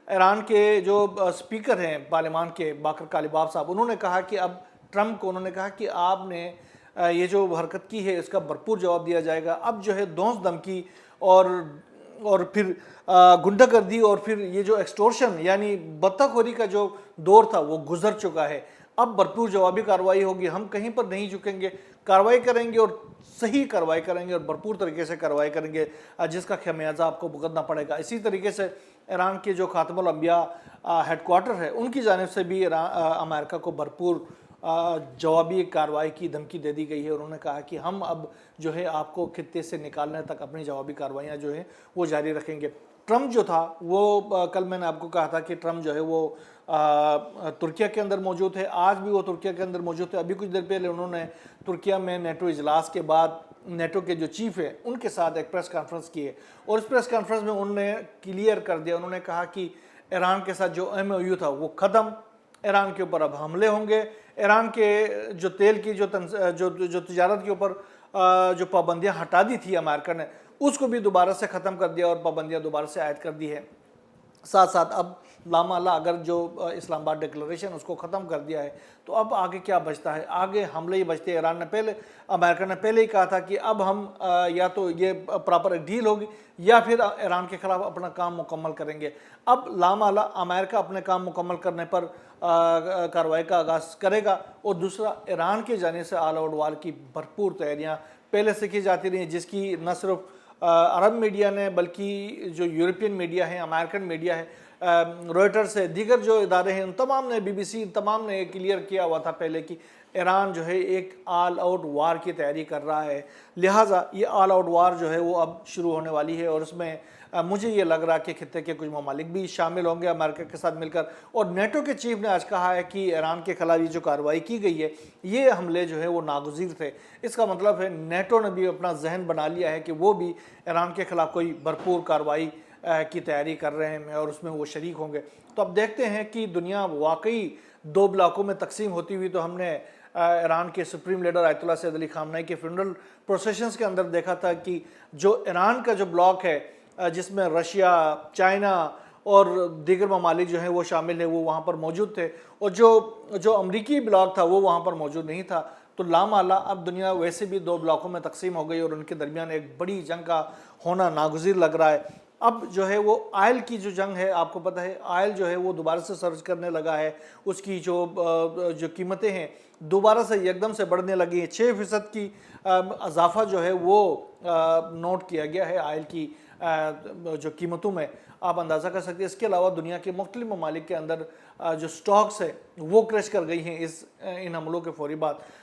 Iran के जो speaker हैं पार्लियामान के, बाकर कालिबाफ साहब, उन्होंने कहा कि अब ट्रंप को उन्होंने कहा कि आपने ये जो हरकत की है इसका भरपूर जवाब दिया जाएगा। अब जो है धौंस धमकी और फिर गुंडागर्दी और फिर ये जो एक्सटोर्शन यानी बत्ताखोरी का जो दौर था वो गुजर चुका है। अब भरपूर जवाबी कार्रवाई होगी, हम कहीं पर नहीं झुकेंगे, कार्रवाई करेंगे और सही कार्रवाई करेंगे और भरपूर तरीके से कार्रवाई करेंगे, जिसका खमियाजा आपको भुगतना पड़ेगा। इसी तरीके से ईरान के जो खातमुल अंबिया हेडक्वार्टर है उनकी जानिब से भी अमेरिका को भरपूर जवाबी कार्रवाई की धमकी दे दी गई है। उन्होंने कहा कि हम अब जो है आपको खित्ते से निकालने तक अपनी जवाबी कार्रवाइयाँ जो है वो जारी रखेंगे। ट्रंप जो था वो कल मैंने आपको कहा था कि ट्रंप जो है वो तुर्किया के अंदर मौजूद है, आज भी वो तुर्किया के अंदर मौजूद है। अभी कुछ देर पहले उन्होंने तुर्किया में नेटो इजलास के बाद नेटो के जो चीफ है उनके साथ एक प्रेस कॉन्फ्रेंस की है और इस प्रेस कॉन्फ्रेंस में उन्होंने क्लियर कर दिया, उन्होंने कहा कि ईरान के साथ जो MOU था वो ख़त्म, ईरान के ऊपर अब हमले होंगे, ईरान के जो तेल की जो तजारत के ऊपर जो पाबंदियां हटा दी थी अमेरिका ने उसको भी दोबारा से ख़त्म कर दिया और पाबंदियां दोबारा से आयद कर दी है। साथ साथ अब लामाला अगर जो इस्लामाबाद डिक्लेरेशन उसको ख़त्म कर दिया है तो अब आगे क्या बचता है, आगे हमले ही बचते हैं। अमेरिका ने पहले ही कहा था कि अब हम या तो ये प्रॉपर एक डील होगी या फिर ईरान के खिलाफ अपना काम मुकम्मल करेंगे। अब लामाला अमेरिका अपने काम मुकम्मल करने पर कार्रवाई का आगाज़ करेगा और दूसरा ईरान के जाने से ऑल आउट वार की भरपूर तैयारियाँ पहले से की जाती रही, जिसकी न सिर्फ अरब मीडिया ने बल्कि जो यूरोपियन मीडिया है, अमेरिकन मीडिया है, रॉयटर्स है, दीगर जो इदारे हैं उन तमाम ने, BBC तमाम ने क्लियर किया हुआ था पहले कि ईरान जो है एक ऑल आउट वार की तैयारी कर रहा है। लिहाजा ये ऑल आउट वार जो है वो अब शुरू होने वाली है और उसमें मुझे ये लग रहा है कि खित्ते के कुछ ममालिक भी शामिल होंगे अमेरिका के साथ मिलकर। और नेटो के चीफ ने आज कहा है कि ईरान के खिलाफ ये जो कार्रवाई की गई है ये हमले जो है वो नागुज़ीर थे। इसका मतलब है नेटो ने भी अपना जहन बना लिया है कि वो भी ईरान के खिलाफ कोई भरपूर कार्रवाई की तैयारी कर रहे हैं और उसमें वो शरीक होंगे। तो अब देखते हैं कि दुनिया वाकई दो ब्लॉकों में तकसीम होती हुई तो हमने ईरान के supreme leader ayatollah Syed Ali Khamenei के फ्यूनरल प्रोसेशंस के अंदर देखा था कि जो ईरान का जो ब्लॉक है जिसमें रशिया, चाइना और दीगर ममालिक जो हैं वो शामिल है, वो वहाँ पर मौजूद थे और जो अमरीकी ब्लॉक था वो वहाँ पर मौजूद नहीं था। तो लामाला अब दुनिया वैसे भी दो ब्लॉकों में तकसीम हो गई और उनके दरमियान एक बड़ी जंग का होना नागुज़ीर लग रहा है। अब जो है वो आयल की जो जंग है, आपको पता है आयल जो है वो दोबारा से सर्च करने लगा है, उसकी जो कीमतें हैं दोबारा से एकदम से बढ़ने लगी हैं। 6% की इजाफा जो है वो नोट किया गया है आयल की जो कीमतों में, आप अंदाज़ा कर सकते हैं। इसके अलावा दुनिया के मुख्तलिफ ममालिक के अंदर जो स्टॉक्स है वो क्रैश कर गई हैं इन हमलों के फौरी बाद।